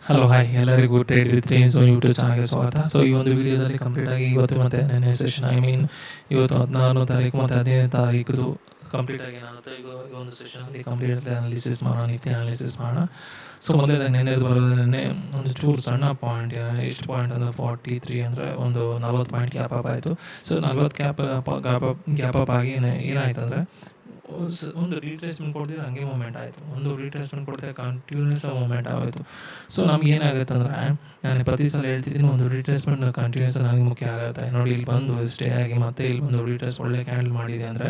Hello hi ಎಲ್ಲರಿಗೂ trade with trains YouTube ಚಾನಲ್ಗೆ ಸ್ವಾಗತ. ಸೊ ಈ ಒಂದು ವಿಡಿಯೋದಲ್ಲಿ ಕಂಪ್ಲೀಟಾಗಿ ಇವತ್ತು ಮತ್ತು ನೆನ್ನೆ ಸೆಷನ್ ಇವತ್ತು 14ನೇ ತಾರೀಕು ಮತ್ತು 15ನೇ ತಾರೀಕು ಕಂಪ್ಲೀಟಾಗಿ ಏನಾಗುತ್ತೆ ಈಗ ಈ ಒಂದು ಸೆಷನಲ್ಲಿ ಕಂಪ್ಲೀಟಾಗಿ ಅನಾಲಿಸಿಸ್ ಮಾಡೋಣ, ನಿಫ್ಟಿ ಅನಾಲಿಸಿಸ್ ಮಾಡೋಣ. ಸೊ ಮೊದಲೇದಾಗಿ ನೆನ್ನೆದು ಬರೋದು ನೆನ್ನೆ ಒಂದು ಚೂರು ಸಣ್ಣ ಪಾಯಿಂಟ್, ಎಷ್ಟು ಪಾಯಿಂಟ್ ಅಂದರೆ 43 ಅಂದರೆ ಒಂದು 40 ಪಾಯಿಂಟ್ ಗ್ಯಾಪ್ ಅಪ್ ಆಯಿತು. ಸೊ 40 ಗ್ಯಾಪ್ ಅಪ್ ಆಗಿ ಏನಾಯ್ತು ಅಂದರೆ ಒಂದು ರಿಟ್ರೇಸ್ಮೆಂಟ್ ಕೊಡ್ತಿದ್ರೆ ಹಂಗೆ ಮೂಮೆಂಟ್ ಆಯಿತು, ಒಂದು ರಿಟ್ರೇಸ್ಮೆಂಟ್ ಕೊಡ್ತಿದ್ರೆ ಕಂಟಿನ್ಯೂಸ್ ಮೂಮೆಂಟ್ ಆಗೋಯಿತು. ಸೊ ನಮ್ಗೆ ಏನಾಗುತ್ತೆ ಅಂದರೆ, ನಾನು ಪ್ರತಿ ಸಲ ಹೇಳ್ತಿದ್ದೀನಿ, ಒಂದು ರಿಟ್ರೇಸ್ಮೆಂಟ್ ಕಂಟಿನ್ಯೂಸ್ ನನಗೆ ಮುಖ್ಯ ಆಗುತ್ತೆ. ನೋಡಿ ಇಲ್ಲಿ ಬಂದು ಸ್ಟೇ ಆಗಿ ಮತ್ತೆ ಇಲ್ಲಿ ಬಂದು ರಿಟ್ರೇಸ್ ಒಳ್ಳೆ ಕ್ಯಾಂಡಲ್ ಮಾಡಿದೆ ಅಂದರೆ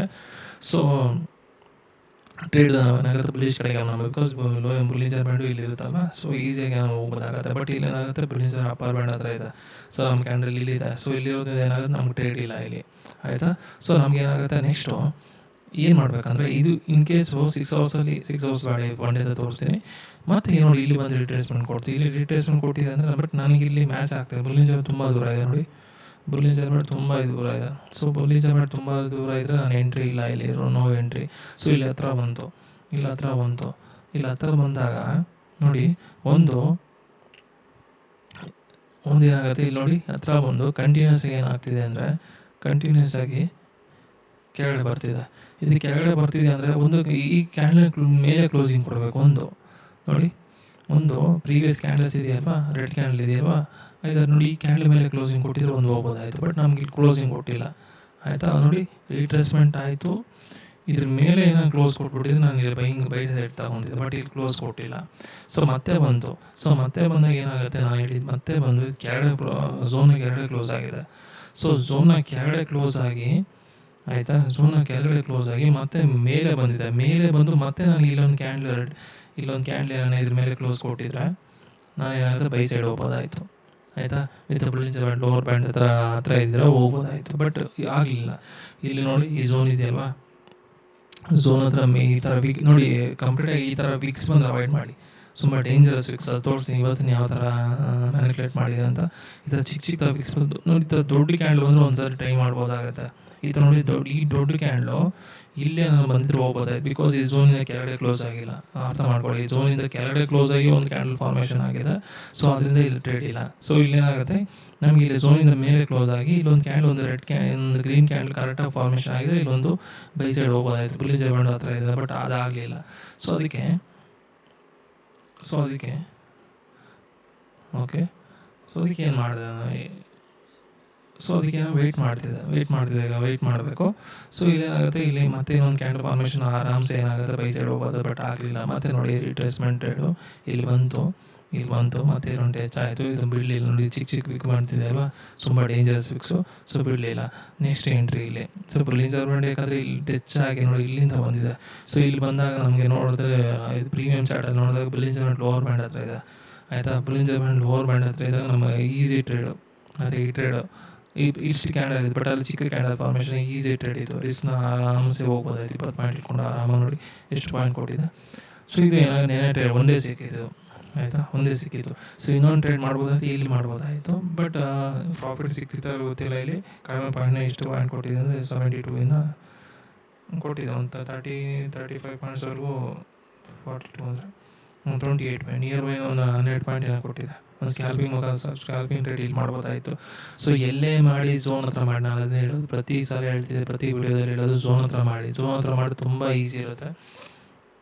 ಸೊ ಟ್ರೇಡ್ ಏನಾಗುತ್ತೆ ಬುಲಿಶ್ ಕಡೆಗೆ ನಾವು, ಬಿಕಾಸ್ ಬುಲಿಂಜರ್ ಬ್ಯಾಂಡು ಇಲ್ಲಿ ಇರುತ್ತಲ್ವ, ಸೊ ಈಸಿಯಾಗಿ ನಾವು ಹೋಗೋದಾಗುತ್ತೆ. ಬಟ್ ಇಲ್ಲಿ ಏನಾಗುತ್ತೆ, ಬುಲಿಂಜರ್ ಅಪ್ಪರ್ ಬ್ಯಾಂಡ್ ಹತ್ರ ಇದೆ. ಸೊ ನಮ್ಮ ಕ್ಯಾಂಡಲ್ ಇಲ್ಲಿದೆ. ಸೊ ಇಲ್ಲಿರೋದ್ರಿಂದ ಏನಾಗುತ್ತೆ, ನಮ್ಗೆ ಟ್ರೇಡ್ ಇಲ್ಲ ಇಲ್ಲಿ, ಆಯಿತಾ. ಸೊ ನಮ್ಗೆ ಏನಾಗುತ್ತೆ, ನೆಕ್ಸ್ಟು ಏನು ಮಾಡಬೇಕಂದ್ರೆ, ಇದು ಇನ್ ಕೇಸು 6 ಅವರ್ಸ್ ಗಾಡಿ ಒನ್ ಡೇದ ತೋರಿಸ್ತೀನಿ. ಮತ್ತು ನೋಡಿ ಇಲ್ಲಿ ಬಂದು ರಿಟ್ರೇಸ್ಮೆಂಟ್ ಕೊಡ್ತೀವಿ. ಇಲ್ಲಿ ರಿಟ್ರೇಸ್ಮೆಂಟ್ ಕೊಟ್ಟಿದೆ ಅಂದರೆ, ಬಟ್ ನನಗೆ ಇಲ್ಲಿ ಮ್ಯಾಚ್ ಆಗ್ತದೆ. ಬುಲಿಂಜರ್ ತುಂಬ ದೂರ ಇದೆ ನೋಡಿ, ಬುಲಿಂಜರ್ ಬ್ಯಾಂಡ್ ತುಂಬ ದೂರ ಇದೆ. ಸೊ ಬುಲಿಂಜರ್ ಬ್ಯಾಂಡ್ ತುಂಬ ದೂರ ಇದ್ದರೆ ನಾನು ಎಂಟ್ರಿ ಇಲ್ಲ, ಇಲ್ಲಿ ನೋ ಎಂಟ್ರಿ. ಸೊ ಇಲ್ಲಿ ಹತ್ರ ಬಂತು, ಇಲ್ಲಿ ಹತ್ರ ಬಂದಾಗ ನೋಡಿ ಒಂದು ಏನಾಗುತ್ತೆ, ಇಲ್ಲಿ ನೋಡಿ ಹತ್ರ ಬಂದು ಕಂಟಿನ್ಯೂಸ್ ಆಗಿ ಏನಾಗ್ತಿದೆ ಅಂದರೆ, ಕಂಟಿನ್ಯೂಸ್ ಆಗಿ ಕೆಳಗಡೆ ಬರ್ತಿದೆ. ಇದು ಕೆಳಗಡೆ ಬರ್ತಿದೆ ಅಂದರೆ ಒಂದು ಈ ಕ್ಯಾಂಡಲ್ ಮೇಲೆ ಕ್ಲೋಸಿಂಗ್ ಕೊಡಬೇಕು. ನೋಡಿ, ಒಂದು ಪ್ರೀವಿಯಸ್ ಕ್ಯಾಂಡಲ್ಸ್ ಇದೆಯಲ್ವಾ, ರೆಡ್ ಕ್ಯಾಂಡಲ್ ಇದೆಯಲ್ವಾ, ಇದನ್ನು ನೋಡಿ ಈ ಕ್ಯಾಂಡಲ್ ಮೇಲೆ ಕ್ಲೋಸಿಂಗ್ ಕೊಟ್ಟಿದ್ರೆ ಒಂದು ಹೋಗ್ಬೋದಾಯಿತು. ಬಟ್ ನಮ್ಗೆ ಇಲ್ಲಿ ಕ್ಲೋಸಿಂಗ್ ಕೊಟ್ಟಿಲ್ಲ, ಆಯಿತಾ. ನೋಡಿ ರಿಟ್ರೇಸ್ಮೆಂಟ್ ಆಯಿತು, ಇದ್ರ ಮೇಲೆ ಏನೋ ಕ್ಲೋಸ್ ಕೊಟ್ಬಿಟ್ಟಿದ್ರೆ ನಾನು ಇಲ್ಲಿ ಬೈ ಸೈಡ್ ತಗೊಂತಿದ್ದೆ, ಬಟ್ ಇಲ್ಲಿ ಕ್ಲೋಸ್ ಕೊಟ್ಟಿಲ್ಲ. ಸೊ ಮತ್ತೆ ಬಂದಾಗ ಏನಾಗುತ್ತೆ, ನಾನು ಹೇಳಿದ್ದು ಮತ್ತೆ ಬಂದು ಝೋನ್ ಕೆಳಗಡೆ ಕ್ಲೋಸ್ ಆಗಿದೆ. ಸೊ ಝೋನ್ನ ಕೆಳಗಡೆ ಕ್ಲೋಸ್ ಆಗಿ, ಆಯಿತಾ, ಝೋನ್ನ ಕೆಳಗಡೆ ಕ್ಲೋಸ್ ಆಗಿ ಮತ್ತೆ ಮೇಲೆ ಬಂದಿದೆ. ಮೇಲೆ ಬಂದು ಮತ್ತೆ ನಾನು ಇಲ್ಲೊಂದು ಕ್ಯಾಂಡಲ್ ಏನೋ ಇದ್ರ ಮೇಲೆ ಕ್ಲೋಸ್ ಕೊಟ್ಟಿದ್ರೆ ನಾನು ಏನಾಗುತ್ತೆ ಬೈ ಸೈಡ್ ಹೋಗ್ಬೋದಾಯಿತು, ಆಯಿತಾ. ವಿತ್ ಬುಲಿಂಜರ್ ಬ್ಯಾಂಡ್ ಲೋವರ್ ಬ್ಯಾಂಡ್ ಹತ್ರ ಇದ್ದರೆ ಹೋಗ್ಬೋದಾಯಿತು. ಬಟ್ ಆಗಲಿಲ್ಲ. ಇಲ್ಲಿ ನೋಡಿ ಈ ಝೋನ್ ಇದೆಯಲ್ವಾ, ಝೋನ್ ಹತ್ರ ಈ ಥರ ನೋಡಿ ಕಂಪ್ಲೀಟಾಗಿ ಈ ಥರ ವಿಕ್ಸ್ ಬಂದರೆ ಅವಾಯ್ಡ್ ಮಾಡಿ. ತುಂಬ ಡೇಂಜರಸ್ ವಿಕ್ಸ್, ಅದು ತೋರಿಸ್ತೀನಿ ಇವತ್ತಿನ ಯಾವ ಥರ ಮ್ಯಾನಿಕ್ಯುಲೇಟ್ ಮಾಡಿದೆ ಅಂತ. ಈ ಥರ ಚಿಕ್ಕ ವಿಕ್ಸ್ ಬಂದು ನೋಡಿ, ಈ ಥರ ದೊಡ್ಡ ಕ್ಯಾಂಡಲ್ ಬಂದರೆ ಒಂದು ಸರಿ ಟ್ರೈ ಮಾಡ್ಬೋದಾಗುತ್ತೆ. ಈ ಥರ ನೋಡಿ ಈ ದೊಡ್ಡ ಕ್ಯಾಂಡ್ಲು ಇಲ್ಲೇ ನಾನು ಬಂದಿದ್ರೆ ಹೋಗ್ಬೋದಾಯ್ತು, ಬಿಕಾಸ್ ಈ ಝೋನಿಂದ ಕೆಳಗಡೆ ಕ್ಲೋಸ್ ಆಗಿಲ್ಲ. ಅರ್ಥ ಮಾಡ್ಕೊಳ್ಳಿ, ಈ ಝೋನಿಂದ ಕೆಳಗಡೆ ಕ್ಲೋಸ್ ಆಗಿ ಒಂದು ಕ್ಯಾಂಡಲ್ ಫಾರ್ಮೇಷನ್ ಆಗಿದೆ. ಸೊ ಅದರಿಂದ ಇಲ್ಲಿ ಟ್ರೇಡ್ ಇಲ್ಲ. ಸೊ ಇಲ್ಲೇನಾಗುತ್ತೆ, ನಮಗೆ ಇಲ್ಲಿ ಝೋನಿಂದ ಮೇಲೆ ಕ್ಲೋಸ್ ಆಗಿ ಇಲ್ಲೊಂದು ಕ್ಯಾಂಡಲ್, ಒಂದು ಗ್ರೀನ್ ಕ್ಯಾಂಡಲ್ ಕರೆಕ್ಟಾಗಿ ಫಾರ್ಮೇಷನ್ ಆಗಿದೆ. ಇಲ್ಲೊಂದು ಬೈ ಸೈಡ್ ಹೋಗ್ಬೋದಾಯಿತು, ಬುಲಿಂಜರ್ ಬ್ಯಾಂಡ್ ಹತ್ರ ಇದೆ. ಬಟ್ ಅದಾಗಲಿಲ್ಲ. ಸೊ ಅದಕ್ಕೆ ಓಕೆ, ಸೊ ಅದಕ್ಕೆ ಏನು ಮಾಡಿದೆ, ಸೊ ಅದಕ್ಕೆ ವೆಯ್ಟ್ ಮಾಡಬೇಕು. ಸೊ ಇಲ್ಲೇನಾಗುತ್ತೆ, ಇಲ್ಲಿ ಮತ್ತೆ ಇನ್ನೊಂದು ಕ್ಯಾಂಡಲ್ ಫಾರ್ಮೇಷನ್ ಆರಾಮ್ಸೆ ಏನಾಗುತ್ತೆ ಬೈ ಸೈಡ್ ಹೋಗೋದು. ಬಟ್ ಆಗಲಿಲ್ಲ. ಮತ್ತೆ ನೋಡಿ ರಿಟ್ರೇಸ್ಮೆಂಟ್ ಟ್ರೇಡು ಇಲ್ಲಿ ಬಂತು, ಮತ್ತೆ ಇನ್ನೊಂದು ಟಚ್ ಆಯಿತು. ಇದು ಬಿಡಲಿಲ್ಲ. ನೋಡಿ ಚಿಕ್ಕ ವಿಕ್ ಮಾಡ್ತಿದೆ ಅಲ್ವಾ, ತುಂಬ ಡೇಂಜರಸ್ ವಿಕ್ಸು. ಸೊ ಬಿಡಲಿಲ್ಲ. ನೆಕ್ಸ್ಟ್ ಎಂಟ್ರಿ ಇಲ್ಲಿ. ಸೊ ಬುಲಿಂಜರ್ ಬ್ಯಾಂಡ್ ಯಾಕಂದರೆ ಇಲ್ಲಿ ಟಚ್ ಆಗಿ ನೋಡಿ ಇಲ್ಲಿಂದ ಬಂದಿದೆ. ಸೊ ಇಲ್ಲಿ ಬಂದಾಗ ನಮಗೆ ನೋಡಿದ್ರೆ, ಇದು ಪ್ರೀಮಿಯಂ ಚಾರ್ಟಲ್ಲಿ ನೋಡಿದಾಗ ಬುಲಿಂಜರ್ ಬ್ಯಾಂಡ್ ಲೋವರ್ ಬ್ಯಾಂಡ್ ಹತ್ರ ಇದೆ, ಆಯಿತಾ. ಬುಲಿಂಜರ್ ಬ್ಯಾಂಡ್ ಲೋವರ್ ಬ್ಯಾಂಡ್ ಹತ್ರ ಇದ್ದಾಗ ನಮಗೆ ಈಸಿ ಟ್ರೇಡು, ಅದೇ ಈ ಟ್ರೇಡು ಇಷ್ಟು ಕ್ಯಾಂಡಲ್ ಇದೆ. ಬಟ್ ಅಲ್ಲಿ ಚಿಕ್ಕ ಕ್ಯಾಂಡಲ್ ಫಾರ್ಮೇಷನ್ ಈಸಿ ಟ್ರೇಡ್ ಇತ್ತು. ರಿಸ್ಕ್ನ ಆರಾಮ್ಸೆ ಹೋಗ್ಬೋದಾಯ್ತು. 20 ಪಾಯಿಂಟ್ ಇಟ್ಕೊಂಡು ಆರಾಮಾಗಿ ನೋಡಿ ಎಷ್ಟು ಪಾಯಿಂಟ್ ಕೊಟ್ಟಿದೆ. ಸೊ ಇದು ಏನಾಗುತ್ತೆ, ಟ್ರೇಡ್ ಒಂದೇ ಸಿಕ್ಕಿದ್ದು, ಆಯಿತಾ, ಒಂದೇ ಸಿಕ್ಕಿತ್ತು. ಸೊ ಇನ್ನೊಂದು ಟ್ರೇಡ್ ಮಾಡ್ಬೋದಾಯ್ತು, ಇಲ್ಲಿ ಮಾಡ್ಬೋದಾಯಿತು. ಬಟ್ ಪ್ರಾಫಿಟ್ ಸಿಕ್ಕಿತ್ತು ಗೊತ್ತಿಲ್ಲ. ಇಲ್ಲಿ ಕಡಿಮೆ ಪಾಯಿಂಟ್ನ ಎಷ್ಟು ಪಾಯಿಂಟ್ ಕೊಟ್ಟಿದೆ ಅಂದರೆ 72ಇಂದ ಕೊಟ್ಟಿದೆ, ಒಂದು 35 ಪಾಯಿಂಟ್ಸ್ವರೆಗೂ. 42 ಅಂದರೆ 28 ಪಾಯಿಂಟ್, ನಿಯರ್ ಬೈ ಒಂದು 12 ಪಾಯಿಂಟ್ ಏನೋ ಕೊಟ್ಟಿದೆ. ಒಂದು ಸ್ಕ್ಯಾಲ್ಪಿಂಗ್ ಟ್ರೇಡ್ ಇಲ್ಲಿ ಮಾಡ್ಬೋದಾಯಿತು. ಸೊ ಎಲ್ಲೇ ಮಾಡಿ ಝೋನ್ ಹತ್ರ ಮಾಡಿ, ನಾನು ಅದನ್ನೇ ಹೇಳೋದು, ಪ್ರತಿ ಸಲ ಹೇಳ್ತಿದ್ದೆ, ಪ್ರತಿ ವಿಡಿಯೋದಲ್ಲಿ ಹೇಳೋದು, ಝೋನ್ ಹತ್ರ ಮಾಡಿ ತುಂಬ ಈಸಿ ಇರುತ್ತೆ.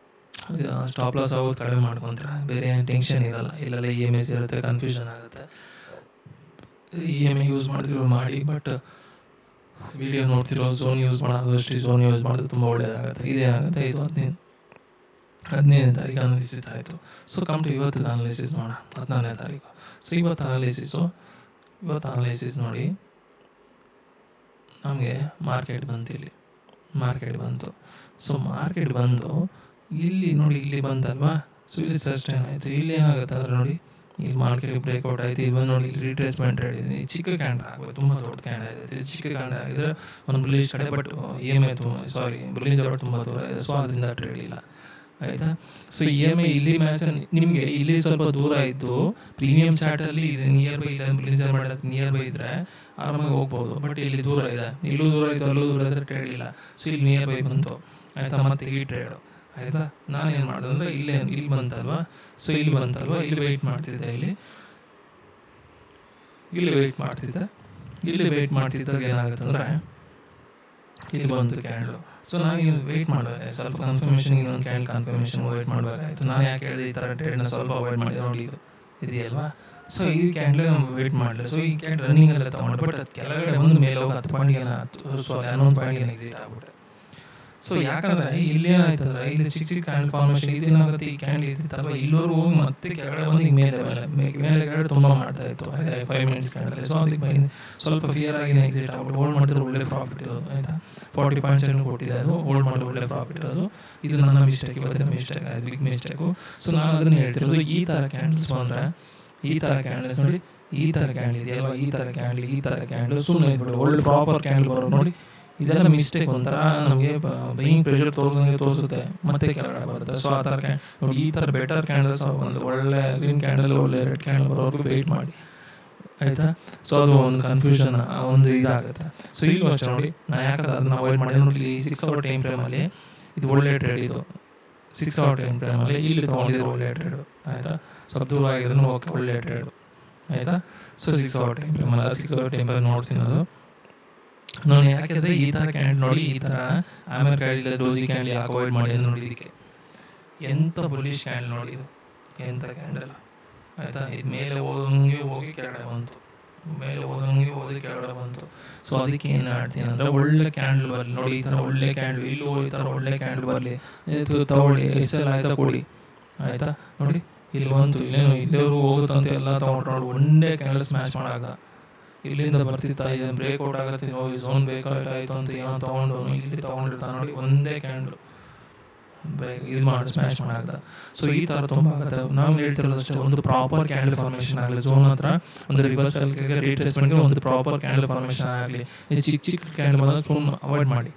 ಸ್ಟಾಪ್ ಲಾಸ್ ಆಗೋದು ಕಡಿಮೆ ಮಾಡ್ಕೊತಾರೆ, ಬೇರೆ ಏನು ಟೆನ್ಷನ್ ಇರಲ್ಲ. ಇಲ್ಲೆಲ್ಲ EMIs ಇರುತ್ತೆ, ಕನ್ಫ್ಯೂಷನ್ ಆಗುತ್ತೆ. EMI ಯೂಸ್ ಮಾಡ್ತಿರೋ ಮಾಡಿ, ಬಟ್ ವಿಡಿಯೋ ನೋಡ್ತಿರೋ ಝೋನ್ ಯೂಸ್ ಮಾಡೋದಷ್ಟು ಝೋನ್ ಯೂಸ್ ಮಾಡಿದ್ರೆ ತುಂಬ ಒಳ್ಳೆಯದಾಗುತ್ತೆ. ಇದೇನಾಗುತ್ತೆ, ಇದು 15ನೇ ತಾರೀಕು ಅನಾಲಿಸಿಸ್ ಆಯಿತು. ಸೊ ಇವತ್ತು ಅನಾಲಿಸಿಸ್ ನೋಡೋಣ, 14ನೇ ತಾರೀಕು. ಸೊ ಇವತ್ತು ಅನಾಲಿಸಿಸ್ ನೋಡಿ, ನಮಗೆ ಮಾರ್ಕೆಟ್ ಬಂತು. ಸೊ ಮಾರ್ಕೆಟ್ ಬಂದು ಇಲ್ಲಿ ನೋಡಿ, ಇಲ್ಲಿ ಬಂತಲ್ವಾ. ಸೊ ಇಲ್ಲಿ ಸಸ್ಟೈನ್ ಆಯಿತು. ಇಲ್ಲಿ ಏನಾಗುತ್ತೆ ಅಂದರೆ ನೋಡಿ, ಇಲ್ಲಿ ಮಾರ್ಕೆಟ್ ಬ್ರೇಕ್ಔಟ್ ಆಯಿತು. ಇಲ್ಲಿ ಬಂದು ನೋಡಿ, ಇಲ್ಲಿ ರಿಟ್ರೇಸ್ಮೆಂಟ್ ಹೇಳಿದೆ. ಈ ಚಿಕ್ಕ ಕ್ಯಾಂಡಲ್ ಆಗಬೇಕು, ತುಂಬ ದೊಡ್ಡ ಕ್ಯಾಂಡಲ್ ಇದೆ. ಇದು ಚಿಕ್ಕ ಕ್ಯಾಂಡಲ್ ಆಗಿದ್ರೆ ಒಂದು ಬುಲಿಶ್ ಕಡೆ, ಬಟ್ ಬುಲಿಂಜರ್ ಬ್ಯಾಂಡ್ ತುಂಬ ದೂರ ಇದೆ. ಸೊ ಅದರಿಂದ ಟ್ರೇಡ್ ಇಲ್ಲ, ಆಯಿತಾ. ಸೊ EMI ಇಲ್ಲಿ ಮ್ಯಾಚ್ ನಿಮಗೆ ಇಲ್ಲಿ ಸ್ವಲ್ಪ ದೂರ ಇದ್ದು, ಪ್ರೀಮಿಯಂ ಚಾರ್ಟಲ್ಲಿ ಇದು ನಿಯರ್ ಬೈ ಇಲ್ಲ, ಬುಲಿಂಜರ್ ಬ್ಯಾಂಡ್ ನಿಯರ್ ಬೈ ಇದ್ದರೆ ಆರಾಮಾಗಿ ಹೋಗ್ಬೋದು. ಬಟ್ ಇಲ್ಲಿ ದೂರ ಇದೆ, ಇಲ್ಲೂ ದೂರ ಇತ್ತು, ಅಲ್ಲೂ ದೂರ ಇದ್ದರೆ ಟ್ರೇಡ್ ಇಲ್ಲ. ಸೊ ಇಲ್ಲಿ ನಿಯರ್ ಬೈ ಬಂತು, ಆಯಿತಾ. ಮತ್ತೆ ಈ ಟ್ರೇಡು, ಆಯಿತಾ. ನಾನೇನು ಮಾಡಿದೆ ಅಂದರೆ ಇಲ್ಲಿ ಬಂತಲ್ವಾ, ಸೊ ಇಲ್ಲಿ ಬಂತಲ್ವಾ, ಇಲ್ಲಿ ವೆಯ್ಟ್ ಮಾಡ್ತಿದ್ದೆ, ಇಲ್ಲಿ ವೆಯ್ಟ್ ಮಾಡ್ತಿದ್ದೆ. ಇಲ್ಲಿ ವೆಯ್ಟ್ ಮಾಡ್ತಿದ್ದಾಗ ಏನಾಗುತ್ತೆ ಅಂದರೆ ಇಲ್ಲಿ ಬಂತು ಕ್ಯಾಂಡ್ಲು. ಸೊ ನಾನು ಇಲ್ಲಿ ವೆಯ್ಟ್ ಮಾಡಬೇಕಾಯ್ತು, ಸ್ವಲ್ಪ ಕನ್ಫರ್ಮೇಷನ್, ಇನ್ನೊಂದು ಕ್ಯಾಂಡಲ್ ಕನ್ಫರ್ಮೇಷನ್ ವೆಯ್ಟ್ ಮಾಡಬೇಕಾಯ್ತು. ನಾನು ಯಾಕೆ ಹೇಳಿದೆ ಈ ಥರ ಟ್ರೇಡ್ನ ಸ್ವಲ್ಪ ಅವಾಯ್ಡ್ ಮಾಡಿದೆ ನೋಡಿ, ಇದೆಯಲ್ವಾ. ಸೊ ಈ ಕ್ಯಾಂಡಲ್ ವೆಯ್ಟ್ ಮಾಡಲಿ. ಸೊ ಈ ಕ್ಯಾಂಡಲ್ ರನ್ನಿಂಗಲ್ಲೇ ತೊಗೊಂಡು, ಬಟ್ ಅದು ಕೆಳಗಡೆ ಬಂದು ಮೇಲೆ ಹೋಗಿ 10 ಪಾಯಿಂಟ್ಗೆ 11 ಪಾಯಿಂಟ್ಗೆ ಎಕ್ಸಿಟ್ ಆಗ್ಬಿಟ್ಟೆ. ಸೊ ಯಾಕಂದರೆ ಇಲ್ಲೇನಾಯ್ತಂದ್ರೆ ಇಲ್ಲಿ ಚಿಕ್ಕ ಚಿಕ್ಕ ಕ್ಯಾಂಡಲ್ ಫಾರ್ಮೇಷನ್ ಇದೇನಾಗುತ್ತೆ, ಈ ಕ್ಯಾಂಡಲ್ ಇರ್ತಿತ್ತಲ್ವ ಇಲ್ಲೋರು ಹೋಗಿ ಮತ್ತೆ ಕೆಳಗಡೆ ಬಂದು ಈಗ ಮೇಲೆ ಕೆಳಗಡೆ ತುಂಬ ಮಾಡ್ತಾ ಇತ್ತು 5 ಮಿನಿಟ್ಸ್ ಕ್ಯಾಂಡಲ್. ಸೊ ಅದಕ್ಕೆ ಸ್ವಲ್ಪ ಫಿಯರ್ ಆಗಿ ಎಕ್ಸಿಟ್ ಆಗ್ಬಿಟ್ಟು ಹೋಲ್ಡ್ ಮಾಡಿದ್ರೆ ಒಳ್ಳೆ ಪ್ರಾಫಿಟ್ ಇರೋದು, ಆಯಿತಾ. 40 ಪಾಯಿಂಟ್ಸ್ ಕೊಟ್ಟಿದೆ, ಅದು ಹೋಲ್ಡ್ ಮಾಡಿ ಒಳ್ಳೆ ಪ್ರಾಫಿಟ್ ಇರೋದು. ಇದು ನನ್ನ ಮಿಸ್ಟೇಕ್, ಇವತ್ತಿನ ಮಿಸ್ಟೇಕ್, ಅದು ಬಿಗ್ ಮಿಸ್ಟೇಕು. ಸೊ ನಾನು ಅದನ್ನು ಹೇಳ್ತಿರೋದು, ಈ ಥರ ಕ್ಯಾಂಡಲ್ಸ್ ಬಂದರೆ, ಈ ಥರ ಕ್ಯಾಂಡಲ್ಸ್ ನೋಡಿ, ಈ ಥರ ಕ್ಯಾಂಡಲ್ ಇದೆಯಲ್ವ, ಈ ಥರ ಕ್ಯಾಂಡಲ್ ಸುಮ್ಮನೆ ಇದ್ಬಿಡು, ಒಳ್ಳೆ ಪ್ರಾಪರ್ ಕ್ಯಾಂಡಲ್ ಬರೋದು ನೋಡಿ. ಇದೆಲ್ಲ ಮಿಸ್ಟೇಕ್, ಒಂಥರ ನಮಗೆ ಬೈಯಿಂಗ್ ಪ್ರೆಷರ್ ತೋರಿಸುತ್ತೆ, ಮತ್ತೆ ಕೆಳಗಡೆ ಬರುತ್ತೆ. ಸೊ ಆ ಥರ ನೋಡಿ, ಈ ಥರ ಬೆಟರ್ ಕ್ಯಾಂಡಲ್ಸ್, ಒಂದು ಒಳ್ಳೆ ಗ್ರೀನ್ ಕ್ಯಾಂಡಲ್, ಒಳ್ಳೆ ರೆಡ್ ಕ್ಯಾಂಡಲ್ ಬರೋವರೆಗೂ ವೆಯ್ಟ್ ಮಾಡಿ, ಆಯಿತಾ. ಸೊ ಅದು ಒಂದು ಕನ್ಫ್ಯೂಷನ್, ಒಂದು ಇದಾಗುತ್ತೆ. ಸೊ ಇಲ್ಲೂ ಅಷ್ಟೇ ನೋಡಿ, ನಾನು ಯಾಕಂದ್ರೆ ಅದನ್ನ ಅವಾಯ್ಡ್ ಮಾಡಿದೆ ನೋಡಿ. ಇಲ್ಲಿ 6 ಅವರ್ ಟೈಮ್ ಫ್ರೇಮಲ್ಲಿ ಇದು ಒಳ್ಳೆ ಟ್ರೇಡ್, ಇದು 6 ಅವರ್ ಟೈಮ್ ಫ್ರೇಮಲ್ಲಿ ಇಲ್ಲಿ ತೊಗೊಂಡಿದ್ರು ಒಳ್ಳೆ ಟ್ರೇಡು, ಆಯಿತಾ. ಸ್ವಲ್ಪ ದೂರ ಆಗಿದ್ರು ಓಕೆ, ಒಳ್ಳೆ ಟ್ರೇಡು, ಆಯಿತಾ. ಸೊ 6 ಅವರ್ ಟೈಮ್ ಫ್ರೇಮಲ್ಲ, 6 ಅವರ್ ಟೈಮ್ ಫ್ರೇಮ್ ನೋಡ್ತೀನಿ ನಾನು. ಯಾಕೆಂದರೆ ಈ ಥರ ಕ್ಯಾಂಡಲ್ ನೋಡಿ, ಈ ಥರ ಆಮೇಲೆ ಕ್ಯಾಂಡಲ್, ರೋಸಿ ಕ್ಯಾಂಡಲ್ ಯಾಕೆ ಅವಾಯ್ಡ್ ಮಾಡಿ ಅಂತ ನೋಡಿ. ಇದಕ್ಕೆ ಎಂಥ ಬುಲಿಶ್ ಕ್ಯಾಂಡಲ್ ನೋಡಿ, ಇದು ಎಂಥ ಕ್ಯಾಂಡಲ್, ಆಯಿತಾ. ಇದು ಮೇಲೆ ಹೋಗಿ ಕೆಳಗಡೆ ಬಂತು, ಕೆಳಗಡೆ ಬಂತು. ಸೊ ಅದಕ್ಕೆ ಏನು ಮಾಡ್ತೀನಿ ಅಂದರೆ, ಒಳ್ಳೆ ಕ್ಯಾಂಡಲ್ ಬರಲಿ ನೋಡಿ, ಈ ಥರ ಒಳ್ಳೆ ಕ್ಯಾಂಡಲ್, ಇಲ್ಲೂ ಈ ಥರ ಒಳ್ಳೆ ಕ್ಯಾಂಡಲ್ ಬರಲಿ, ತಗೊಳ್ಳಿ, SL ಆಯಿತಾ, ಕೊಡಿ, ಆಯಿತಾ. ನೋಡಿ ಇಲ್ಲಿ ಬಂತು, ಇಲ್ಲಿವರೆಗೂ ಹೋಗುತ್ತಂತ ಎಲ್ಲ ತೊಗೊಂಡು ನೋಡಿ, ಒಂದೇ ಕ್ಯಾಂಡಲ್ ಸ್ಮ್ಯಾಶ್ ಮಾಡಾಗ ಇಲ್ಲಿಂದ ಬರ್ತಿತ್ತಾ, ಇದನ್ನು ಬ್ರೇಕ್ಔಟ್ ಆಗುತ್ತೆ, ಝೋನ್ ಬೇಕಾಯಿತು ಅಂತ ಏನೋ ತೊಗೊಂಡು ಇಲ್ಲಿ ತೊಗೊಂಡಿರ್ತಾನೆ ನೋಡಿ, ಒಂದೇ ಕ್ಯಾಂಡಲ್ ಇದು ಮಾಡಿ ಸ್ಮ್ಯಾಶ್ ಮಾಡಾಗ್ದ. ಸೊ ಈ ಥರ ತುಂಬ ಆಗುತ್ತೆ. ನಾವು ಹೇಳ್ತಿರೋದು ಅಷ್ಟೇ, ಒಂದು ಪ್ರಾಪರ್ ಕ್ಯಾಂಡಲ್ ಫಾರ್ಮೇಷನ್ ಆಗಲಿ, ಝೋನ್ ಹತ್ರ ಒಂದು ರಿವರ್ಸಲ್ಗೆ ರೀಟ್ರೇಸ್ಮೆಂಟ್ಗೆ ಒಂದು ಪ್ರಾಪರ್ ಕ್ಯಾಂಡಲ್ ಫಾರ್ಮೇಷನ್ ಆಗಲಿ. ಈ ಚಿಕ್ಕ ಕ್ಯಾಂಡಲ್ ಬಂದಾಗ ಸುಮ್ಮನೆ ಅವಾಯ್ಡ್ ಮಾಡಿ,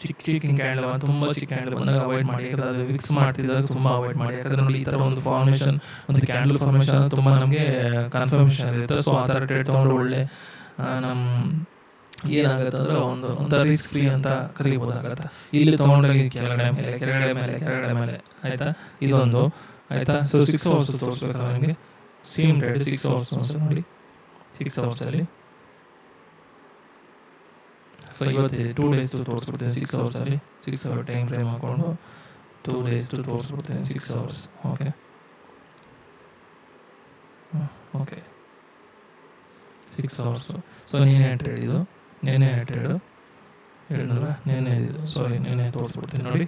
ಚಿಕ್ಕ ಕ್ಯಾಂಡಲ್ ತುಂಬ ಚಿಕ್ಕ ಕ್ಯಾಂಡಲ್ ಬಂದಾಗ ಅವಾಯ್ಡ್ ಮಾಡಿ, ಯಾಕಂದರೆ ಅದು ಫಿಕ್ಸ್ ಮಾಡ್ತಿದ್ದಾಗ ತುಂಬ ಅವಾಯ್ಡ್ ಮಾಡಿ. ಯಾಕಂದರೆ ನೋಡಿ, ಈ ಥರ ಒಂದು ಫಾರ್ಮೇಷನ್, ಒಂದು ಕ್ಯಾಂಡಲ್ ಫಾರ್ಮೇಷನ್ ತುಂಬ ನಮಗೆ ಕನ್ಫರ್ಮೇಷನ್ ಇರುತ್ತೆ. ಸೊ ಆ ಥರ ಟ್ರೇಡ್ ತೊಗೊಂಡ್ರೆ ಒಳ್ಳೆ ನಮ್ಮ ಏನಾಗುತ್ತೆ ಅಂದರೆ ಒಂಥರ ರಿಸ್ಕ್ ಫ್ರೀ ಅಂತ ಕರಿಬೋದಾಗತ್ತೆ. ಇಲ್ಲಿ ತೊಗೊಂಡಾಗ ಕೆಳಗಡೆ ಮೇಲೆ, ಆಯಿತಾ. ಇದೊಂದು, ಆಯಿತಾ. ಸೊ 6 ಅವರ್ಸ್ ತೋರಿಸ್ಬೇಕಾದ್ರೆ ನಿಮಗೆ ಸೇಮ್ ಟ್ರೇಡ್ 6 ಅವರ್ಸ್ ನೋಡಿ, 6 ಅವರ್ಸಲ್ಲಿ. ಸೊ ಇವತ್ತಿದೆ 2 ಡೇಸ್ ತೋರಿಸ್ಬಿಡ್ತೀನಿ 6 ಅವರ್ಸಲ್ಲಿ, 6 ಅವರ್ ಟೈಮ್ ಫ್ರೇಮ್ ಹಾಕ್ಕೊಂಡು 2 ಡೇಸ್ ತೋರಿಸ್ಬಿಡ್ತೀನಿ 6 ಅವರ್ಸ್. Okay, 6 hours. ಸೊ ನೀನೇ ಟ್ರೇಡ್ ಇದು, ನೆನ್ನೆ ಟ್ರೇಡು ಹೇಳಿದ್ನಲ್ವ, ನೆನ್ನೆ ತೋರಿಸ್ಬಿಡ್ತೀನಿ ನೋಡಿ.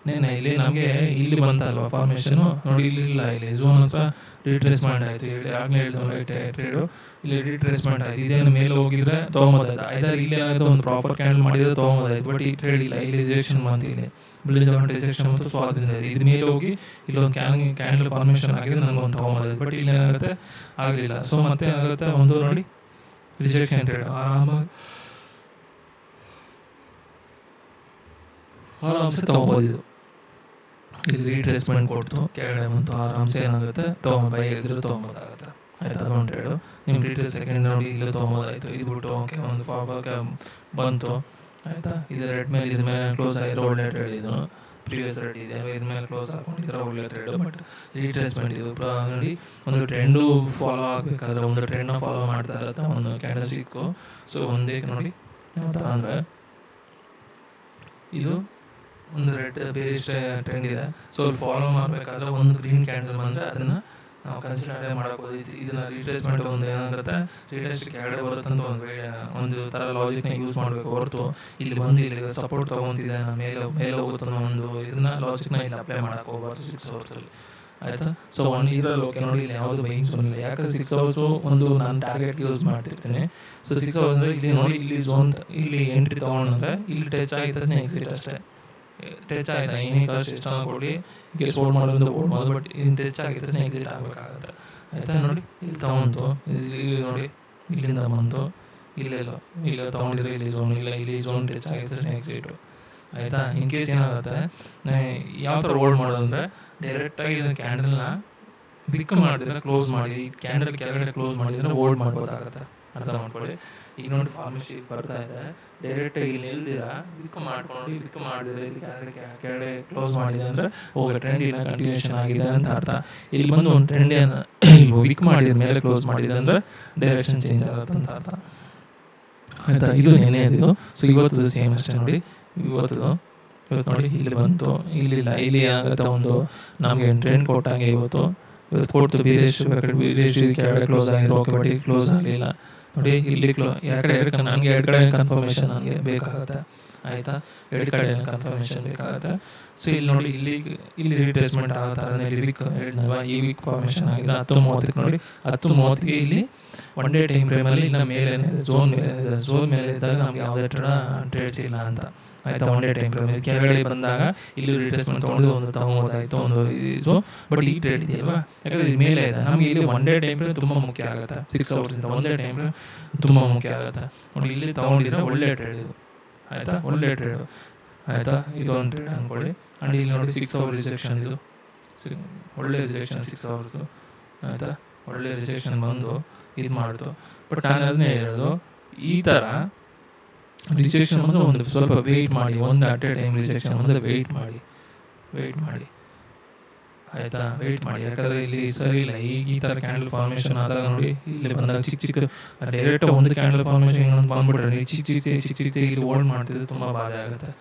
ನೆನ್ನೆ ಇಲ್ಲಿ ನಮಗೆ ಇಲ್ಲಿ ಬಂತಲ್ವ ಫಾರ್ಮೇಷನು ನೋಡಿ, ಇಲ್ಲಿ ಝೋನ್ ಹತ್ರ ರೀಟ್ರೇಸ್ಮೆಂಟ್ ಆಯಿತು, ಆಗಲೇ ಹೇಳಿದ್ನಲ್ವ ಟ್ರೇಡು, ಇಲ್ಲಿ ರೀಟ್ರೇಸ್ಮೆಂಟ್ ಆಯಿತು. ಇದೇನು ಮೇಲೆ ಹೋಗಿದ್ರೆ ತೊಗೊಂಬೋದಾಯ್ತು, ಐದಾರು ಇಲ್ಲಿ ಏನಾಗುತ್ತೆ ಒಂದು ಪ್ರಾಪರ್ ಕ್ಯಾಂಡಲ್ ಮಾಡಿದರೆ ತೊಗೊಂಬೋದಾಯ್ತು. ಬಟ್ ಈ ಟ್ರೇಡ್ ಇಲ್ಲ, ಇಲ್ಲಿ ರಿಜೆಕ್ಷನ್ ಬಂತು, ಇಲ್ಲಿ ಬಿಲ್ಡಿಂಗ್ ರಿಜೆಕ್ಷನ್ ಮತ್ತು ಸೊ ಅದರಿಂದ ಇದು ಮೇಲೆ ಹೋಗಿ ಇಲ್ಲೊಂದು ಕ್ಯಾಂಡಲ್ ಫಾರ್ಮೇಷನ್ ಆಗಿದೆ, ನನಗೊಂದು ತೊಗೊಂಬೋದಾಯ್ತು. ಬಟ್ ಇಲ್ಲಿ ಏನಾಗುತ್ತೆ ಆಗಲಿಲ್ಲ. ಸೊ ಮತ್ತೆ ಏನಾಗುತ್ತೆ, ಒಂದು ನೋಡಿ ರಿಜೆಕ್ಷನ್ ಟ್ರೇಡ್ ಆರಾಮ್ಸೆ ತೊಗೊಬೋದು. ಇದು ಇಲ್ಲಿ ರೀಟ್ರೇಸ್ಮೆಂಟ್ ಕೊಡ್ತು, ಕೆಳಗಡೆ ಬಂತು, ಆರಾಮ್ಸೆ ಏನಾಗುತ್ತೆ ಬೈ ಇದ್ರೆ ತೊಗೊಬೋದಾಗುತ್ತೆ, ಆಯಿತಾ. ಅದೊಂದು ಟ್ರೇಡು. ನಿಮ್ಮ ರೀಟ್ರೇಸ್ ಸೆಕೆಂಡ್ ನೋಡಿ, ಇಲ್ಲೂ ತೊಗೊಬೋದಾಯಿತು. ಇದು ಬಿಟ್ಟು ಓಕೆ, ಒಂದು ಫಾರ್ಗೆ ಬಂತು, ಆಯಿತಾ. ಇದು ರೆಡ್ ಮೇಲೆ, ಇದ್ರ ಮೇಲೆ ಕ್ಲೋಸ್ ಆಗಿರೋ ಒಳ್ಳೆ ಟ್ರೇಡ್, ಇದು ಪ್ರೀವಿಯಸ್ ರೆಡ್ ಇದೆ, ಇದ್ರ ಮೇಲೆ ಕ್ಲೋಸ್ ಹಾಕೊಂಡಿದ್ರೆ ಒಳ್ಳೆ ಟ್ರೇಡು. ಬಟ್ ರೀಟ್ರೇಸ್ಮೆಂಟ್ ಇದು ನೋಡಿ, ಒಂದು ಟ್ರೆಂಡು ಫಾಲೋ ಆಗಬೇಕಾದ್ರೆ ಒಂದು ಟ್ರೆಂಡ್ನ ಫಾಲೋ ಮಾಡ್ತಾ ಇರುತ್ತೆ ಒಂದು ಕ್ಯಾಂಡಲ್ ಸ್ಟಿಕ್ಕು. ಸೊ ಒಂದೇ ನೋಡಿ ಯಾವ ಥರ ಅಂದರೆ, ಇದು ಒಂದು ರೆಡ್ ಬೇರೆ ಟ್ರೆಂಡ್ ಇದೆ. ಸೊ ಅಲ್ಲಿ ಫಾಲೋ ಮಾಡಬೇಕಾದ್ರೆ ಒಂದು ಗ್ರೀನ್ ಕ್ಯಾಂಡಲ್ ಬಂದರೆ ಅದನ್ನು ನಾವು ಕನ್ಸಿಡರ್ ಮಾಡೋಕ್ಕೋದು. ಇದನ್ನು ರೀಟ್ರೇಸ್ಮೆಂಟ್ ಒಂದು ಏನಾಗುತ್ತೆ, ರೀಟ್ರೇಸ್ ಕೆಳಗಡೆ ಬರುತ್ತೆ ಅಂತ ಒಂದು ಥರ ಲಾಜಿಕ್ನ ಯೂಸ್ ಮಾಡಬೇಕು ಹೊರತು ಇಲ್ಲಿ ಬಂದು ಇಲ್ಲಿ ಸಪೋರ್ಟ್ ತೊಗೊತಿದೆ ಮೇಲೆ ಹೋಗುತ್ತೆ ಅನ್ನೋ ಒಂದು ಇದನ್ನ ಲಾಜಿಕ್ನ ಇಲ್ಲಿ ಅಪ್ಲೈ ಮಾಡೋಕ್ಕೆ ಹೋಗ್ಬಾರ್ದು 6 ಅವರ್ಸಲ್ಲಿ, ಆಯಿತಾ. ಸೊ ಇದರಲ್ಲಿ ಓಕೆ ನೋಡಿ, ಇಲ್ಲಿ ಯಾವುದು ಬೈಯಿಂಗ್ ಝೋನ್ ಇಲ್ಲ, ಯಾಕಂದರೆ 6 ಅವರ್ಸು ಒಂದು ನಾನು ಟಾರ್ಗೆಟ್ಗೆ ಯೂಸ್ ಮಾಡ್ತಿರ್ತೀನಿ. ಸೊ 6 ಅವರ್ಸ್ ಅಂದರೆ ಇಲ್ಲಿ ನೋಡಿ, ಇಲ್ಲಿ ಝೋನ್, ಇಲ್ಲಿ ಎಂಟ್ರಿ ತೊಗೊಂಡ್ರೆ ಇಲ್ಲಿ ಟಚ್ ಆಗಿದ್ದರೆ ಎಕ್ಸಿಟ್ ಅಷ್ಟೇ. ಟಚ್ ಆಯ್ತಾ ಏನೇ ಕಾಸ್ಟ್ ಎಷ್ಟನ್ನು ಕೊಡಿ ಗೆಸ್ ಹೋಲ್ಡ್ ಮಾಡೋದು ಹೋಗ್ಬೋದು, ಬಟ್ ಇನ್ನು ಟಚ್ ಆಗಿದ್ರೆ ಎಕ್ಸಿಟ್ ಆಗಬೇಕಾಗತ್ತೆ, ಆಯಿತಾ. ನೋಡಿ ಇಲ್ಲಿ ತೊಗೊಂತು, ಇಲ್ಲಿ ನೋಡಿ ಇಲ್ಲಿಂದ ಬಂತು, ಇಲ್ಲ ತೊಗೊಂಡಿದ್ರೆ ಇಲ್ಲಿ ಝೋನ್ ಇಲ್ಲ, ಇಲ್ಲಿ ಝೋನ್ ಟಚ್ ಆಗಿದ್ರೆ ಎಕ್ಸಿಟು, ಆಯಿತಾ. ಇನ್ ಕೇಸ್ ಏನಾಗುತ್ತೆ, ಯಾವ ಥರ ಹೋಲ್ಡ್ ಮಾಡೋದಂದರೆ ಡೈರೆಕ್ಟಾಗಿ ಇದನ್ನು ಕ್ಯಾಂಡಲ್ನ ಬಿಕ್ ಮಾಡಿದ್ರೆ ಕ್ಲೋಸ್ ಮಾಡಿ, ಕ್ಯಾಂಡಲ್ ಕೆಳಗಡೆ ಕ್ಲೋಸ್ ಮಾಡಿದರೆ ಹೋಲ್ಡ್ ಮಾಡ್ಬೋದಾಗತ್ತೆ, ಅರ್ಥ ಮಾಡ್ಕೊಳ್ಳಿ. ಈಗ ನೋಡಿ ಫಾರ್ಮಸಿ ಬರ್ತಾ ಇದೆ, ಡೈರೆಕ್ಟಾಗಿ ಇಲ್ಲಿ ನಿಲ್ದಿರ ವಿಕ್ ಮಾಡ್ಕೊಂಡು ವಿಕ್ ಮಾಡಿದ್ರೆ ಇದು ಕೆಳಗಡೆ ಕ್ಲೋಸ್ ಮಾಡಿದೆ ಅಂದರೆ ಹೋಗಿ ಟ್ರೆಂಡ್ ಇಲ್ಲ ಕಂಟಿನ್ಯೂಷನ್ ಆಗಿದೆ ಅಂತ ಅರ್ಥ. ಇಲ್ಲಿ ಬಂದು ಒಂದು ಟ್ರೆಂಡ್ ಏನು ವಿಕ್ ಮಾಡಿದ ಮೇಲೆ ಕ್ಲೋಸ್ ಮಾಡಿದೆ ಅಂದರೆ ಡೈರೆಕ್ಷನ್ ಚೇಂಜ್ ಆಗುತ್ತೆ ಅಂತ ಅರ್ಥ. ಆಯಿತಾ, ಇದು ನೆನೆಯದು. ಸೊ ಇವತ್ತು ಸೇಮ್ ಅಷ್ಟೇ ನೋಡಿ. ಇವತ್ತು ನೋಡಿ ಇಲ್ಲಿ ಬಂತು, ಇಲ್ಲಿಲ್ಲ, ಇಲ್ಲಿ ಆಗುತ್ತೆ ಒಂದು ನಮಗೆ ಟ್ರೆಂಡ್ ಕೊಟ್ಟಂಗೆ ಇವತ್ತು ಕೊಟ್ಟು ಬೀರೇಶ್ ಕೆಳಗಡೆ ಕ್ಲೋಸ್ ಆಗಿರೋ, ಓಕೆ, ಬಟ್ ಇಲ್ಲಿ ಕ್ಲೋಸ್ ಆಗಲಿಲ್ಲ ನೋಡಿ. ಇಲ್ಲಿ ಯಾಕಡೆ ನನಗೆ ಎರಡು ಕಡೆ ಕನ್ಫರ್ಮೇಷನ್ ನನಗೆ ಬೇಕಾಗುತ್ತೆ. ಆಯಿತಾ, ಎರಡು ಕಡೆ ಕನ್ಫರ್ಮೇಷನ್ ಬೇಕಾಗುತ್ತೆ. ಸೊ ಇಲ್ಲಿ ನೋಡಿ, ಇಲ್ಲಿ ರಿಟ್ರೇಸ್ಮೆಂಟ್ ಆಗುತ್ತೆ. ಇಲ್ಲಿ ವೀಕ್ ಹೇಳಿದ್ನಲ್ವ, ಈ ವೀಕ್ ಫಾರ್ಮೇಷನ್ ಆಗಿದೆ 10:30 ನೋಡಿ. 10:30 ಇಲ್ಲಿ ಒನ್ ಡೇ ಟೈಮ್ ಫ್ರೇಮಲ್ಲಿ ಇನ್ನು ಮೇಲೆ ಝೋನ್ ಮೇಲೆ ಇದ್ದಾಗ ನಮಗೆ ಯಾವುದೇ ಟ್ರೇಡ್ಸ್ ಇಲ್ಲ ಅಂತ. ಆಯಿತಾ, ಒನ್ ಡೇ ಟೈಮ್ ಫ್ರೇಮ್ ಕೆಳಗಡೆ ಬಂದಾಗ ಇಲ್ಲಿ ರಿಟ್ರೇಸ್ಮೆಂಟ್ ತೊಗೊಂಡು ಒಂದು ತೊಗೊಬೋದಾಯಿತು ಒಂದು ಇದು. ಬಟ್ ಈ ಟ್ರೇಡ್ ಇದೆಯಲ್ವಾ, ಯಾಕಂದರೆ ಇದು ಮೇಲೆ ಇದೆ, ನಮಗೆ ಇಲ್ಲಿ ಒನ್ ಡೇ ಟೈಮ್ ಫ್ರೇಮ್ ತುಂಬ ಮುಖ್ಯ ಆಗುತ್ತೆ. 6 ಅವರ್ಸಿಂದ ಒನ್ ಡೇ ಟೈಮ್ ಫ್ರೇಮ್ ತುಂಬ ಮುಖ್ಯ ಆಗುತ್ತೆ ನೋಡಿ. ಇಲ್ಲಿ ತೊಗೊಂಡಿದ್ರೆ ಒಳ್ಳೆ ಟ್ರೇಡ್ ಇದು. ಆಯಿತಾ, ಒಳ್ಳೆ ಟ್ರೇಡು. ಆಯಿತಾ, ಇದೊಂದು ಟ್ರೇಡ್ ಅಂದ್ಕೊಳ್ಳಿ. ಆ್ಯಂಡ್ ಇಲ್ಲಿ ನೋಡಿ 6 ಅವರ್ ರಿಜೆಕ್ಷನ್, ಇದು ಒಳ್ಳೆ ರಿಜೆಕ್ಷನ್ 6 ಅವರ್ದು. ಆಯಿತಾ, ಒಳ್ಳೆ ರಿಜೆಕ್ಷನ್ ಬಂದು ಇದು ಮಾಡಿತು. ಬಟ್ ನಾನು ಅದನ್ನೇ ಹೇಳೋದು, ಈ ಥರ ರಿಜೆಕ್ಷನ್ ಬಂದರೆ ಒಂದು ಸ್ವಲ್ಪ ವೆಯ್ಟ್ ಮಾಡಿ, ಒಂದು ಅಟ್ ಎ ಟೈಮ್ ರಿಜೆಕ್ಷನ್ ಬಂದರೆ ವೆಯ್ಟ್ ಮಾಡಿ. ಆಯಿತಾ, ವೆಯ್ಟ್ ಮಾಡಿ. ಯಾಕಂದರೆ ಇಲ್ಲಿ ಸರಿ ಇಲ್ಲ. ಈಗ ಈ ಥರ ಕ್ಯಾಂಡಲ್ ಫಾರ್ಮೇಷನ್ ಆದಾಗ ನೋಡಿ, ಇಲ್ಲಿ ಬಂದಾಗ ಚಿಕ್ಕ ಡೈರೆಕ್ಟ್ ಒಂದು ಕ್ಯಾಂಡಲ್ ಫಾರ್ಮೇಷನ್ ಬಂದ್ಬಿಟ್ರೆ ಚಿಕ್ಕ ಇಲ್ಲಿ ಹೋಲ್ಡ್ ಮಾಡ್ತಿದ್ರೆ ತುಂಬ ಬಾಧೆ ಆಗುತ್ತೆ.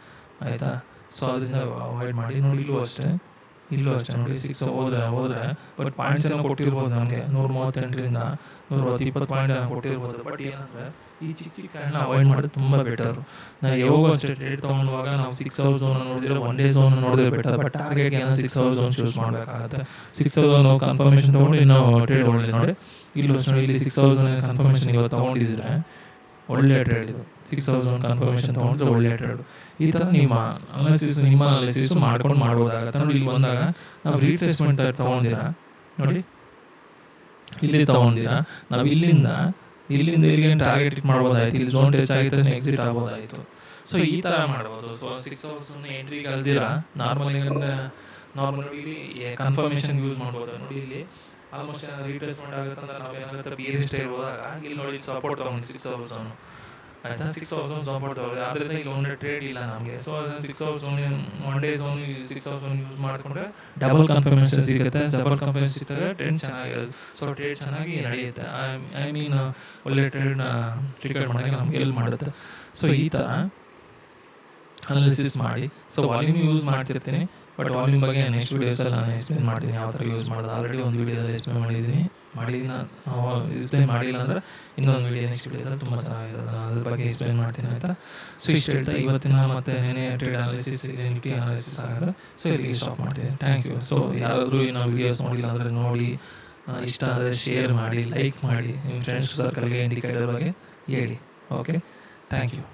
ಆಯಿತಾ, ಸೊ ಅದರಿಂದ ಅವಾಯ್ಡ್ ಮಾಡಿ. ನೋಡಿ ಇಲ್ಲೂ ಅಷ್ಟೇ ನೋಡಿ 6 ಹೋದರೆ ಬಟ್ ಪಾಯಿಂಟ್ಸ್ ಏನೋ ಕೊಟ್ಟಿರ್ಬೋದು ನಮಗೆ, 138ರಿಂದ 120 ಪಾಯಿಂಟ್ ಏನೋ ಕೊಟ್ಟಿರ್ಬೋದು. ಬಟ್ ಏನಂದರೆ ಈ ಚಿಕ್ಕ ಕ್ಯಾಂಡಲ್ನ ಅವಾಯ್ಡ್ ಮಾಡೋದು ತುಂಬ ಬೆಟರು. ನಾವು ಯಾವಾಗ ಅಷ್ಟೇ ಟ್ರೇಡ್ ತೊಗೊಂಡಾಗ ನಾವು 6 ಅವರ್ ಝೋನ್ ನೋಡಿದ್ರೆ ಒನ್ ಡೇ ಝೋನ್ ನೋಡಿದ್ರೆ ಬೆಟರ್. ಬಟ್ ಟಾರ್ಗೆಟ್ಗೆ ಏನೋ 6 ಅವರ್ ಝೋನ್ ಚೂಸ್ ಮಾಡಬೇಕಾಗುತ್ತೆ. 6 ಅವರ್ ನಾವು ಕನ್ಫರ್ಮೇಷನ್ ತೊಗೊಂಡು ಇನ್ನೂ ಟ್ರೇಡ್ ಒಳ್ಳೆ ನೋಡಿ. ಇಲ್ಲೂ ಅಷ್ಟೇ ಇಲ್ಲಿ 6 ಅವರ್ ಝೋನ್ ಕನ್ಫರ್ಮೇಷನ್ ಇವತ್ತು ತೊಗೊಂಡಿದ್ರೆ ಒಳ್ಳೆ ಟ್ರೇಡ್ ಇದು. 6 ಅವರ್ ಝೋನ್ ಕನ್ಫರ್ಮೇಷನ್ ತೊಗೊಂಡ್ರೆ ಒಳ್ಳೆ ಟ್ರೇಡು. ಈ ಥರ ನಿಮ್ಮ ಅನಾಲಿಸಿಸ್ ಮಾಡ್ಕೊಂಡು ಮಾಡ್ಬೋದಾಗತ್ತೆ ನೋಡಿ. ಇಲ್ಲಿ ಬಂದಾಗ ನಾವು ರಿಟ್ರೇಸ್ಮೆಂಟ್ ತೊಗೊಂಡಿರಾ ನೋಡಿ, ಇಲ್ಲಿ ತೊಗೊಂಡಿರಾ ನಾವು ಇಲ್ಲಿಂದ ಇಲ್ಲಿಗೆ ಟಾರ್ಗೆಟ್ ಇಟ್ ಮಾಡ್ಬೋದಾಯ್ತು. ಇಲ್ಲಿ ಝೋನ್ ಟಚ್ ಆಗಿತ್ತು ಎಕ್ಸಿಟ್ ಆಗ್ಬೋದಾಯಿತು. ಸೊ ಈ ಥರ ಮಾಡ್ಬೋದು. ಸೊ 6 ಅವರ್ಸ್ ಎಂಟ್ರಿಗೆ ಅಲ್ದಿರಾ ನಾರ್ಮಲಿ ಇಲ್ಲಿ ಕನ್ಫರ್ಮೇಷನ್ ಯೂಸ್ ಮಾಡ್ಬೋದು ನೋಡಿ. ಇಲ್ಲಿ ಆಲ್ಮೋಸ್ಟ್ ರಿಟ್ರೇಸ್ಮೆಂಟ್ ಆಗುತ್ತೆ ಅಂದರೆ ನಾವೇನಾಗುತ್ತೆ ಬೀರೆಷ್ಟೇ ಹೋದಾಗ ಇಲ್ಲಿ ನೋಡಿ ಸಪೋರ್ಟ್ ತೊಗೊಂಡು 6 ಅವರ್ಸ್ ಆಯಿತಾ, 6 ಅವರ್ಸ್ ಸಪೋರ್ಟ್ ತೊಗೊಳ್ಳೋದು. ಆದ್ದರಿಂದ ಇಲ್ಲಿ ಒನ್ ಡೇ ಟ್ರೇಡ್ ಇಲ್ಲ ನಮಗೆ. ಸೊ ಅದನ್ನು 6 hours one day zone 6 hours use ಮಾಡಿಕೊಂಡ್ರೆ ಡಬಲ್ ಕನ್ಫರ್ಮೇಷನ್ ಸಿಗುತ್ತೆ. ಡಬಲ್ ಕನ್ಫರ್ಮೇಷನ್ ಸಿಗ್ತದೆ, ಟ್ರೇಡ್ ಚೆನ್ನಾಗಿರೋದು. ಸೊ ಟ್ರೇಡ್ ಚೆನ್ನಾಗಿ ನಡೆಯುತ್ತೆ. ಐ ಮೀನ್ ಒಳ್ಳೆ ಟ್ರೇಡ್ನ ಕ್ರಿಕೆಟ್ ಮಾಡೋಕ್ಕೆ ನಮ್ಗೆ ಹೆಲ್ಪ್ ಮಾಡುತ್ತೆ. ಸೊ ಈ ಥರ ಅನಾಲಿಸಿಸ್ ಮಾಡಿ. ಸೊ ವಾಲ್ಯೂಮ್ ಯೂಸ್ ಮಾಡ್ತಿರ್ತೀನಿ, ಬಟ್ ವಾಲ್ಯೂಮ್ ಬಗ್ಗೆ ನೆಕ್ಸ್ಟ್ ವೀಡಿಯೋಸಲ್ಲಿ ನಾನು ಎಕ್ಸ್ಪ್ಲೇನ್ ಮಾಡ್ತೀನಿ ಯಾವ ಥರ ಯೂಸ್ ಮಾಡೋದು. ಆಲ್ರೆಡಿ ಒಂದು ವೀಡಿಯೋದಲ್ಲಿ ಎಕ್ಸ್ಪ್ಲೇನ್ ಮಾಡಿದ್ದೀನಿ ಎಕ್ಸ್ಪ್ಲೇನ್ ಮಾಡಿಲ್ಲ ಅಂದರೆ ಇನ್ನೊಂದು ವೀಡಿಯೋ ನೆಕ್ಸ್ಟ್ ವೀಡಿಯೋದಲ್ಲಿ ತುಂಬ ಚೆನ್ನಾಗಿದೆ, ನಾನು ಅದ್ರ ಬಗ್ಗೆ ಎಕ್ಸ್ಪ್ಲೇನ್ ಮಾಡ್ತೀನಿ. ಆಯಿತಾ, ಸೊ ಇಷ್ಟು ಹೇಳ್ತಾ ಇವತ್ತಿನ ಮತ್ತು ನೆನೆ ಟ್ರೇಡ್ ಅನಾಲಿಸಿಸ್ ನಿಫ್ಟಿ ಅನಾಲಿಸಿಸ್ ಆಗುತ್ತೆ. ಸೊ ಇಲ್ಲಿಗೆ ಸ್ಟಾಪ್ ಮಾಡ್ತೀನಿ. Thank you. ಸೊ ಯಾರಾದರೂ ಇನ್ನೂ ವೀಡಿಯೋಸ್ ನೋಡಿಲ್ಲ ಅಂದರೆ ನೋಡಿ, ಇಷ್ಟ ಆದರೆ ಶೇರ್ ಮಾಡಿ, ಲೈಕ್ ಮಾಡಿ, ನಿಮ್ಮ ಫ್ರೆಂಡ್ಸ್ ಸರ್ಕಲ್ಗೆ ಇಂಡಿಕೇಟರ್ ಬಗ್ಗೆ ಹೇಳಿ. Okay, thank you.